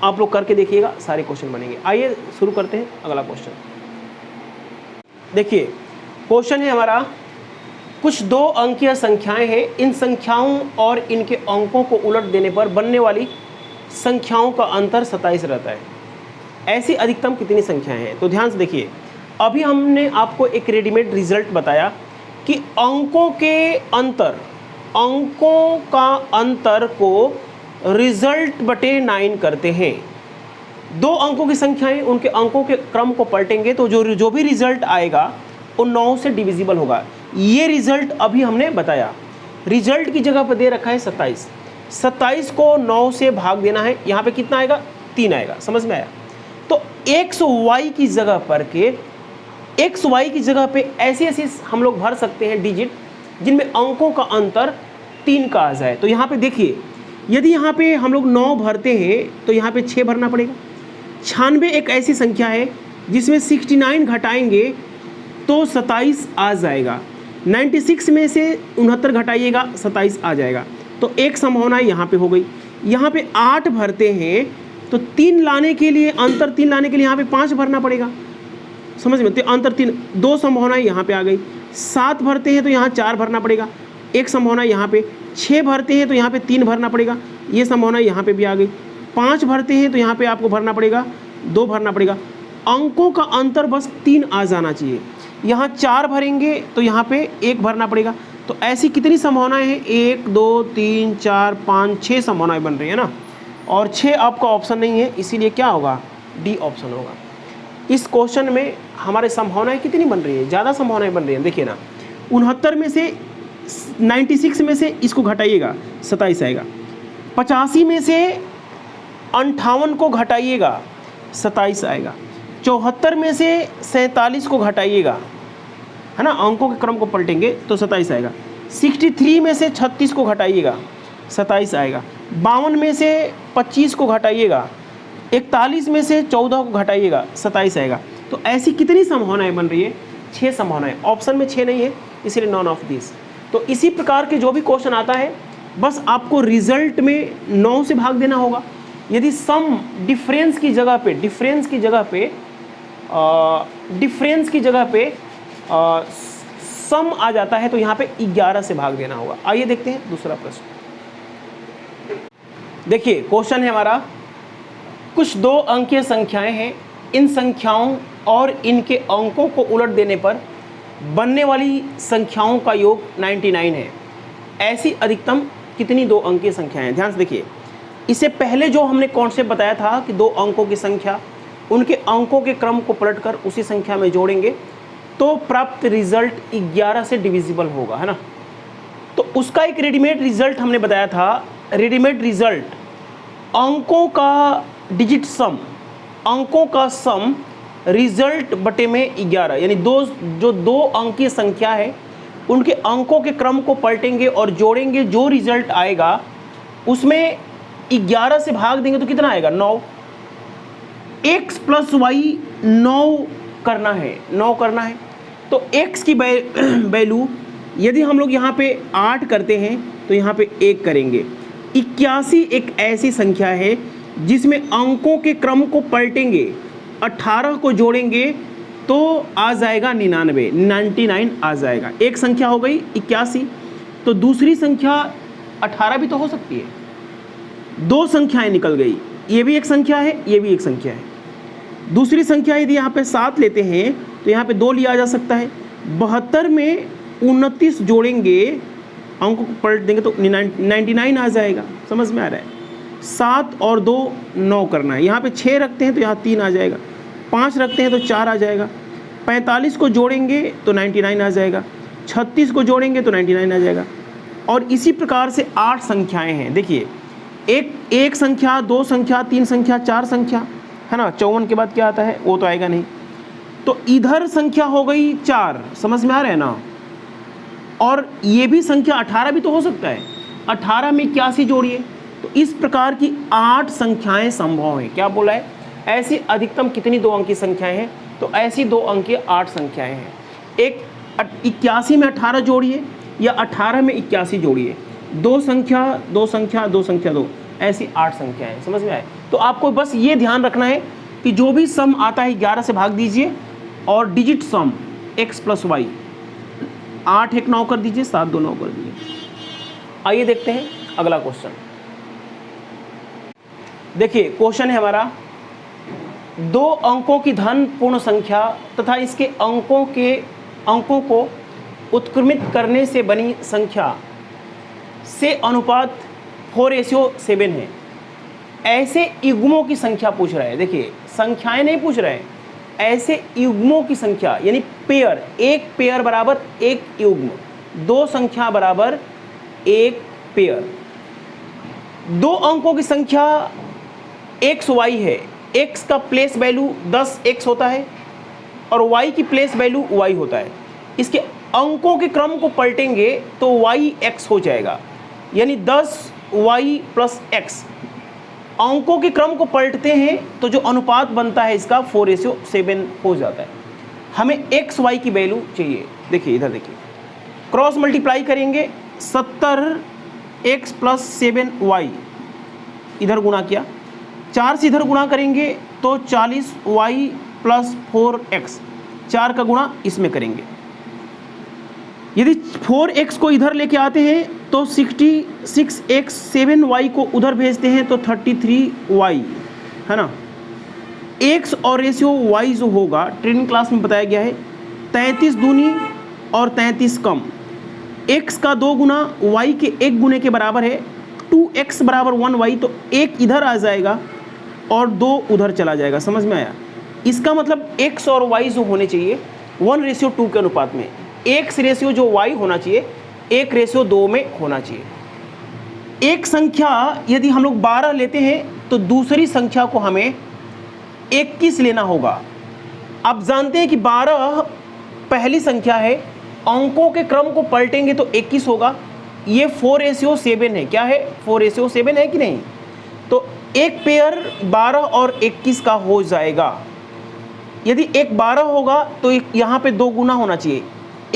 आप लोग करके देखिएगा, सारे क्वेश्चन बनेंगे। आइए शुरू करते हैं अगला क्वेश्चन। देखिए क्वेश्चन है हमारा, कुछ 2 अंकीय संख्याएं हैं, इन संख्याओं और इनके अंकों को उलट देने पर बनने वाली संख्याओं का अंतर 27 रहता है। ऐसी अधिकतम कितनी संख्याएं हैं? तो ध्यान से देखिए, अभी हमने आपको एक रेडीमेड रिजल्ट बताया कि अंकों का अंतर को रिजल्ट बटे 9 करते हैं। 2 अंकों की संख्याएं, उनके अंकों के क्रम को पलटेंगे तो जो भी रिजल्ट आएगा वो 9 से डिविजिबल होगा। ये रिजल्ट अभी हमने बताया। रिजल्ट की जगह पर दे रखा है 27, 27 को 9 से भाग देना है, यहाँ पे कितना आएगा, 3 आएगा। समझ में आया? तो एक्स वाई की जगह पे ऐसे हम लोग भर सकते हैं डिजिट जिनमें अंकों का अंतर 3 का आ जाए। तो यहाँ पे देखिए, यदि यहाँ पे हम लोग 9 भरते हैं तो यहाँ पे 6 भरना पड़ेगा। 96 एक ऐसी संख्या है जिसमें 69 घटाएंगे तो 27 आ जाएगा। 96 में से 69 घटाइएगा 27 आ जाएगा। तो एक संभावना यहाँ पे हो गई। यहाँ पे 8 भरते हैं तो 3 लाने के लिए, अंतर 3 लाने के लिए यहाँ पे 5 भरना पड़ेगा। समझ में? तो अंतर 3, 2 संभावनाएं यहाँ पे आ गई। 7 भरते हैं तो यहाँ 4 भरना पड़ेगा, एक संभावना यहाँ पे। 6 भरते हैं तो यहाँ पे 3 भरना पड़ेगा, ये संभावना यहाँ पे भी आ गई। 5 भरते हैं तो यहाँ पे आपको भरना पड़ेगा, 2 भरना पड़ेगा। अंकों का अंतर बस 3 आ जाना चाहिए। यहाँ 4 भरेंगे तो यहाँ पे 1 भरना पड़ेगा। तो ऐसी कितनी संभावनाएं हैं? 1 2 3 4 5 6 संभावनाएं बन रही है ना, और 6 आपका ऑप्शन नहीं है, इसीलिए क्या होगा, डी ऑप्शन होगा। इस क्वेश्चन में हमारे संभावनाएं कितनी बन रही है? ज़्यादा संभावनाएं बन रही हैं। देखिए ना, 69 में से 96 में से इसको घटाइएगा 27 आएगा। 85 में से 58 को घटाइएगा 27 आएगा। 74 में से 47 को घटाइएगा, है ना, अंकों के क्रम को पलटेंगे तो 27 आएगा। 63 में से 36 को घटाइएगा 27 आएगा। 52 में से 25 को घटाइएगा, 41 में से 14 को घटाइएगा 27 आएगा। तो ऐसी कितनी संभावनाएं बन रही है? 6 संभावनाएं। ऑप्शन में 6 नहीं है, इसलिए नॉन ऑफ दिस। तो इसी प्रकार के जो भी क्वेश्चन आता है बस आपको रिजल्ट में 9 से भाग देना होगा। यदि सम डिफरेंस की जगह पे सम आ जाता है तो यहाँ पे 11 से भाग देना होगा। आइए देखते हैं दूसरा प्रश्न। देखिए क्वेश्चन है हमारा, कुछ 2 अंकीय संख्याएं हैं, इन संख्याओं और इनके अंकों को उलट देने पर बनने वाली संख्याओं का योग 99 है। ऐसी अधिकतम कितनी 2 अंकीय संख्याएं हैं? ध्यान से देखिए, इससे पहले जो हमने कॉन्सेप्ट बताया था कि 2 अंकों की संख्या, उनके अंकों के क्रम को पलटकर उसी संख्या में जोड़ेंगे तो प्राप्त रिजल्ट 11 से डिविजिबल होगा, है ना। तो उसका एक रेडीमेड रिजल्ट हमने बताया था। रेडीमेड रिजल्ट, अंकों का डिजिट सम, अंकों का सम रिजल्ट बटे में 11, यानी जो 2 अंकीय संख्या है उनके अंकों के क्रम को पलटेंगे और जोड़ेंगे, जो रिजल्ट आएगा उसमें 11 से भाग देंगे तो कितना आएगा, 9। x प्लस वाई 9 करना है। तो x की वैल्यू यदि हम लोग यहाँ पे 8 करते हैं तो यहाँ पे 1 करेंगे। 81 एक ऐसी संख्या है जिसमें अंकों के क्रम को पलटेंगे, 18 को जोड़ेंगे तो आ जाएगा 99, 99 आ जाएगा। एक संख्या हो गई 81, तो दूसरी संख्या 18 भी तो हो सकती है। दो संख्याएं निकल गई, ये भी एक संख्या है, ये भी एक संख्या है। दूसरी संख्या यदि यहाँ पे 7 लेते हैं तो यहाँ पे 2 लिया जा सकता है। 72 में 29 जोड़ेंगे, अंक को पलट देंगे तो 99 आ जाएगा। समझ में आ रहा है? 7 और 2 9 करना है। यहाँ पे 6 रखते हैं तो यहाँ 3 आ जाएगा, 5 रखते हैं तो 4 आ जाएगा, 45 को जोड़ेंगे तो 99 आ जाएगा, 36 को जोड़ेंगे तो 99 आ जाएगा। और इसी प्रकार से 8 संख्याएं हैं। देखिए, एक संख्या, 2 संख्या, 3 संख्या, 4 संख्या, है ना। 54 के बाद क्या आता है वो तो आएगा नहीं। तो इधर संख्या हो गई 4, समझ में आ रहा है ना। और ये भी संख्या 18 भी तो हो सकता है। 18 में 81 जोड़िए, तो इस प्रकार की 8 संख्याएं संभव हैं। क्या बोला है? ऐसी अधिकतम कितनी 2 अंक की संख्याएं हैं? तो ऐसी 2 अंक की 8 संख्याएं हैं। एक 81 में 18 जोड़िए या 18 में 81 जोड़िए, 2 संख्या 2 संख्या 2 संख्या 2, ऐसी 8 संख्याएं। समझ में आए? तो आपको बस ये ध्यान रखना है कि जो भी सम आता है 11 से भाग दीजिए और डिजिट सम x + y, 8 1 9 कर दीजिए, 7 2 9 कर दीजिए। आइए देखते हैं अगला क्वेश्चन। देखिए, क्वेश्चन है हमारा, 2 अंकों की धन पूर्ण संख्या तथा इसके अंकों को उत्क्रमित करने से बनी संख्या से अनुपात 4:7 है। ऐसे युग्मों की संख्या पूछ रहा है। देखिए, संख्याएं नहीं पूछ रहे हैं, ऐसे युग्मों की संख्या, यानी पेयर। एक पेयर बराबर एक युग्म, 2 संख्या बराबर एक पेयर। 2 अंकों की संख्या x y है। x का प्लेस वैल्यू 10x होता है और y की प्लेस वैल्यू y होता है। इसके अंकों के क्रम को पलटेंगे तो y x हो जाएगा, यानी 10y + x। अंकों के क्रम को पलटते हैं तो जो अनुपात बनता है इसका 4:7 हो जाता है। हमें x y की वैल्यू चाहिए। देखिए, इधर देखिए, क्रॉस मल्टीप्लाई करेंगे, 70x + 7y, इधर गुणा किया, 4 से इधर गुणा करेंगे तो 40y + 4x, 4 का गुणा इसमें करेंगे। यदि 4x को इधर लेके आते हैं तो 66x, 7y को उधर भेजते हैं तो 33y, है ना। x और रेशियो y जो होगा, ट्रेनिंग क्लास में बताया गया है, 33 दूनी और 33 कम। x का 2 गुना y के 1 गुने के बराबर है। 2x = 1y, तो 1 इधर आ जाएगा और 2 उधर चला जाएगा। समझ में आया? इसका मतलब x और y जो होने चाहिए 1:2 के अनुपात में, x रेशियो जो y होना चाहिए 1:2 में होना चाहिए। एक संख्या यदि हम लोग 12 लेते हैं तो दूसरी संख्या को हमें 21 लेना होगा। आप जानते हैं कि 12 पहली संख्या है, अंकों के क्रम को पलटेंगे तो 21 होगा। ये 4:7 है। क्या है? 4:7 है कि नहीं? तो एक पेयर 12 और 21 का हो जाएगा। यदि एक 12 होगा तो यहाँ पे 2 गुना होना चाहिए,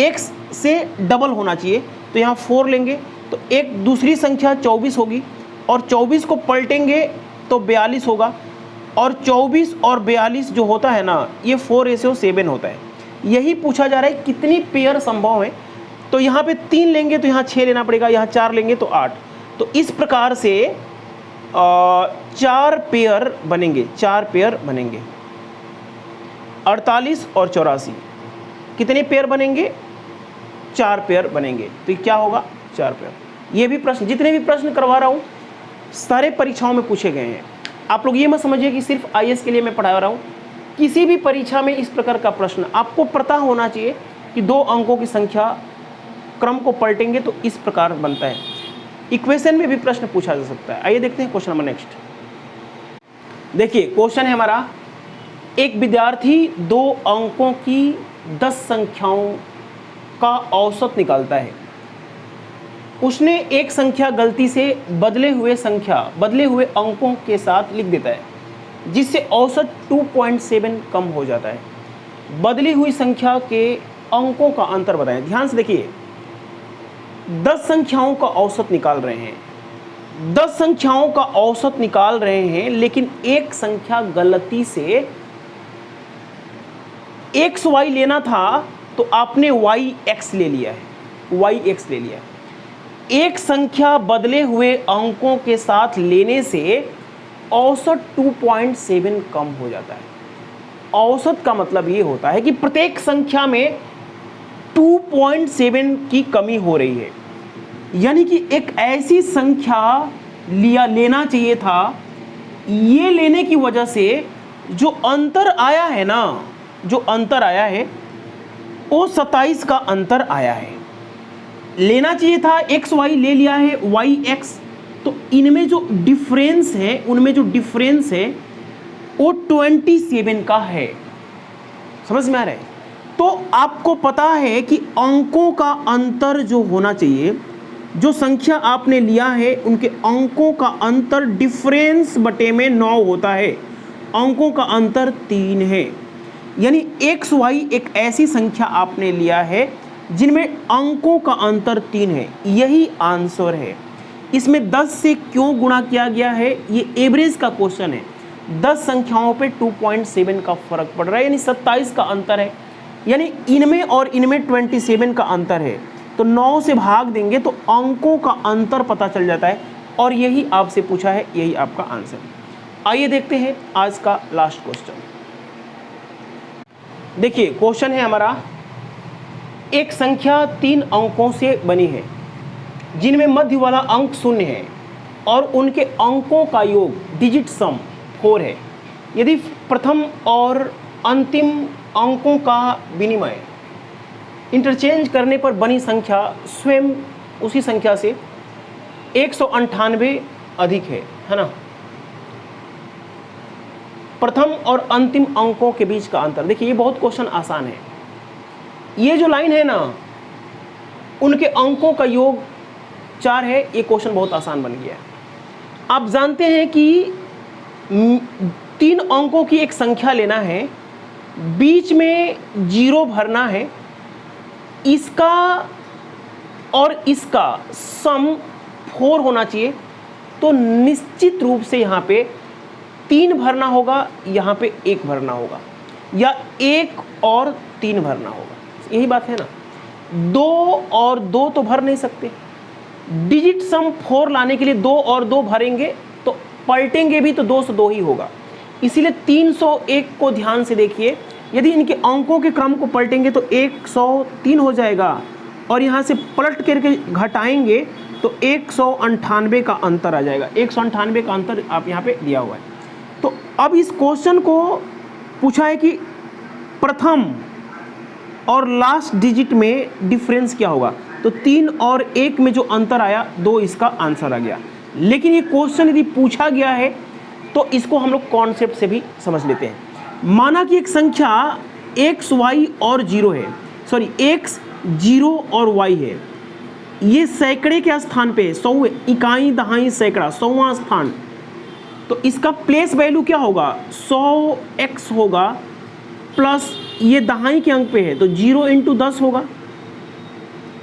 x से डबल होना चाहिए, तो यहाँ 4 लेंगे तो एक दूसरी संख्या 24 होगी और 24 को पलटेंगे तो 42 होगा। और 24 और 42 जो होता है ना, ये 4:7 होता है। यही पूछा जा रहा है कितनी पेयर संभव है। तो यहाँ पे 3 लेंगे तो यहाँ 6 लेना पड़ेगा, यहाँ 4 लेंगे तो 8। तो इस प्रकार से 4 पेयर बनेंगे, 4 पेयर बनेंगे। 48 और 84 कितने पेयर बनेंगे? 4 पेयर बनेंगे। तो ये क्या होगा? 4 पेयर। ये भी प्रश्न, जितने भी प्रश्न करवा रहा हूँ सारे परीक्षाओं में पूछे गए हैं। आप लोग ये मत समझिए कि सिर्फ IAS के लिए मैं पढ़ा रहा हूँ। किसी भी परीक्षा में इस प्रकार का प्रश्न आपको पता होना चाहिए कि 2 अंकों की संख्या क्रम को पलटेंगे तो इस प्रकार बनता है। इक्वेशन में भी प्रश्न पूछा जा सकता है। आइए देखते हैं क्वेश्चन नंबर नेक्स्ट। देखिए, क्वेश्चन है हमारा, एक विद्यार्थी 2 अंकों की 10 संख्याओं का औसत निकालता है। उसने एक संख्या गलती से बदले हुए अंकों के साथ लिख देता है, जिससे औसत 2.7 कम हो जाता है। बदली हुई संख्या के अंकों का अंतर बताएं। ध्यान से देखिए, 10 संख्याओं का औसत निकाल रहे हैं, 10 संख्याओं का औसत निकाल रहे हैं, लेकिन एक संख्या गलती से एक्स वाई लेना था तो आपने वाई एक्स ले लिया है, वाई एक्स ले लिया है। एक संख्या बदले हुए अंकों के साथ लेने से औसत 2.7 कम हो जाता है। औसत का मतलब ये होता है कि प्रत्येक संख्या में 2.7 की कमी हो रही है, यानी कि एक ऐसी संख्या लेना चाहिए था, ये लेने की वजह से जो अंतर आया है ना, जो अंतर आया है वो 27 का अंतर आया है। लेना चाहिए था एक्स वाई, ले लिया है वाई एक्स, तो इनमें जो डिफरेंस है, उनमें जो डिफरेंस है वो 27 का है। समझ में आ रहा है? तो आपको पता है कि अंकों का अंतर जो होना चाहिए, जो संख्या आपने लिया है उनके अंकों का अंतर डिफरेंस बटे में 9 होता है। अंकों का अंतर 3 है, यानी एक्स वाई एक ऐसी संख्या आपने लिया है जिनमें अंकों का अंतर 3 है। यही आंसर है। इसमें 10 से क्यों गुणा किया गया है, ये एवरेज का क्वेश्चन है। 10 संख्याओं पे 2.7 का फर्क पड़ रहा है, यानी 27 का अंतर है, यानी इनमें और इनमें 27 का अंतर है। तो 9 से भाग देंगे तो अंकों का अंतर पता चल जाता है, और यही आपसे पूछा है, यही आपका आंसर है। आइए देखते हैं आज का लास्ट क्वेश्चन। देखिए क्वेश्चन है हमारा, एक संख्या 3 अंकों से बनी है जिनमें मध्य वाला अंक 0 है और उनके अंकों का योग डिजिट सम 4 है। यदि प्रथम और अंतिम अंकों का विनिमय इंटरचेंज करने पर बनी संख्या स्वयं उसी संख्या से 198 अधिक है ना। प्रथम और अंतिम अंकों के बीच का अंतर। देखिए ये बहुत क्वेश्चन आसान है। ये जो लाइन है ना, उनके अंकों का योग 4 है। ये क्वेश्चन बहुत आसान बन गया है। आप जानते हैं कि 3 अंकों की एक संख्या लेना है, बीच में 0 भरना है, इसका और इसका सम 4 होना चाहिए। तो निश्चित रूप से यहाँ पे 3 भरना होगा, यहाँ पे 1 भरना होगा, या 1 और 3 भरना होगा। यही बात है ना। 2 और 2 तो भर नहीं सकते। डिजिट सम 4 लाने के लिए 2 और 2 भरेंगे तो पलटेंगे भी तो 2 से 2 ही होगा। इसीलिए 301 को ध्यान से देखिए। यदि इनके अंकों के क्रम को पलटेंगे तो 103 हो जाएगा, और यहाँ से पलट करके घटाएंगे तो 198 का अंतर आ जाएगा। 198 का अंतर आप यहाँ पे दिया हुआ है। तो अब इस क्वेश्चन को पूछा है कि प्रथम और लास्ट डिजिट में डिफरेंस क्या होगा। तो 3 और 1 में जो अंतर आया 2, इसका आंसर आ गया। लेकिन ये क्वेश्चन यदि पूछा गया है तो इसको हम लोग कॉन्सेप्ट से भी समझ लेते हैं। माना कि एक संख्या x, y और 0 है, सॉरी x, 0 और y है। ये सैकड़े के स्थान पे 100, इकाई दहाई सैकड़ा, 100वां स्थान। तो इसका प्लेस वैल्यू क्या होगा, 100x होगा, प्लस ये दहाई के अंक पे है तो 0 × 10 होगा,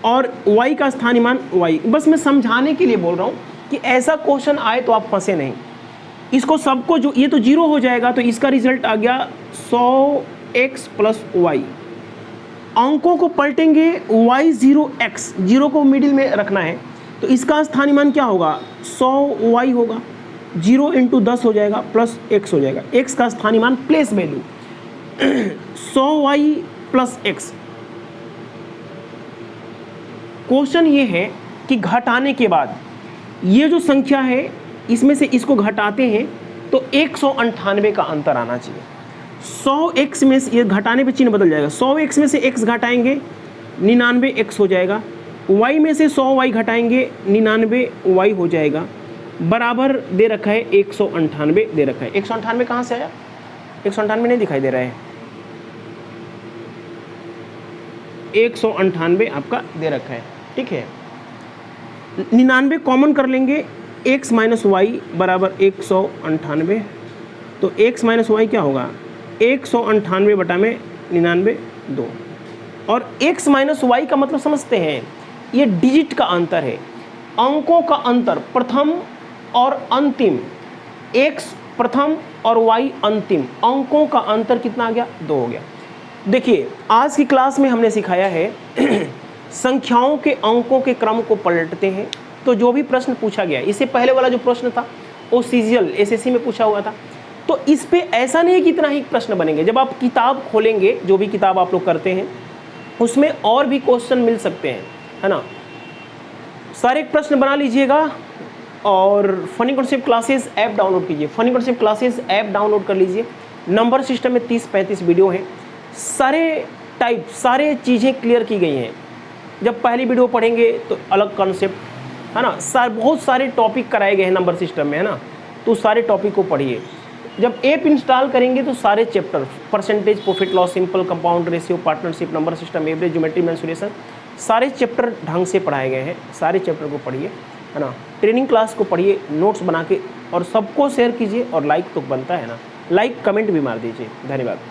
और y का स्थानीय मान y। बस मैं समझाने के लिए बोल रहा हूँ कि ऐसा क्वेश्चन आए तो आप फंसे नहीं। इसको सबको जो ये तो 0 हो जाएगा, तो इसका रिजल्ट आ गया 100x + y। अंकों को पलटेंगे, y0x, 0 को मिडिल में रखना है, तो इसका स्थानीय मान क्या होगा, 100y होगा, 0 × 10 हो जाएगा, प्लस x हो जाएगा। x का स्थानीय मान place value 100y + x। Question ये है कि घटाने के बाद ये जो संख्या है इसमें से इसको घटाते हैं तो 198 का अंतर आना चाहिए। 100x में से ये घटाने पे चिन्ह बदल जाएगा। 100x में से x घटाएंगे 99x हो जाएगा। y में से 100y घटाएंगे 99y हो जाएगा। बराबर दे रखा है 198 दे रखा है। 198 कहाँ से आया, 198 नहीं दिखाई दे रहा है, 198 आपका दे रखा है। ठीक है, 99 कॉमन कर लेंगे, x - y बराबर 198। तो x - y क्या होगा, 198 बटा में 99 2। और x - y का मतलब समझते हैं, ये डिजिट का अंतर है, अंकों का अंतर, प्रथम और अंतिम। x प्रथम और y अंतिम, अंकों का अंतर कितना आ गया, 2 हो गया। देखिए आज की क्लास में हमने सिखाया है संख्याओं के अंकों के क्रम को पलटते हैं। तो जो भी प्रश्न पूछा गया, इससे पहले वाला जो प्रश्न था वो सीजीएल एसएससी में पूछा हुआ था, तो इस पे ऐसा नहीं है कि इतना ही प्रश्न बनेंगे। जब आप किताब खोलेंगे, जो भी किताब आप लोग करते हैं, उसमें और भी क्वेश्चन मिल सकते हैं, है ना। सारे प्रश्न बना लीजिएगा और funny concept classes app download कीजिए। Funny concept classes app download कर लीजिए। नंबर सिस्टम में 30-35 वीडियो हैं, सारे टाइप सारे चीज़ें क्लियर की गई हैं। जब पहली वीडियो पढ़ेंगे तो अलग कॉन्सेप्ट, है ना, बहुत सारे टॉपिक कराए गए हैं नंबर सिस्टम में, है ना, तो सारे टॉपिक को पढ़िए। जब ऐप इंस्टॉल करेंगे तो सारे chapter, percentage, profit loss, simple, compound ratio, partnership, number system, average, geometry, mensuration, सारे चैप्टर ढंग से पढ़ाए गए हैं। सारे चैप्टर को पढ़िए, है ना। ट्रेनिंग क्लास को पढ़िए, नोट्स बना के, और सबको शेयर कीजिए, और लाइक तो बनता है ना, लाइक कमेंट भी मार दीजिए। धन्यवाद।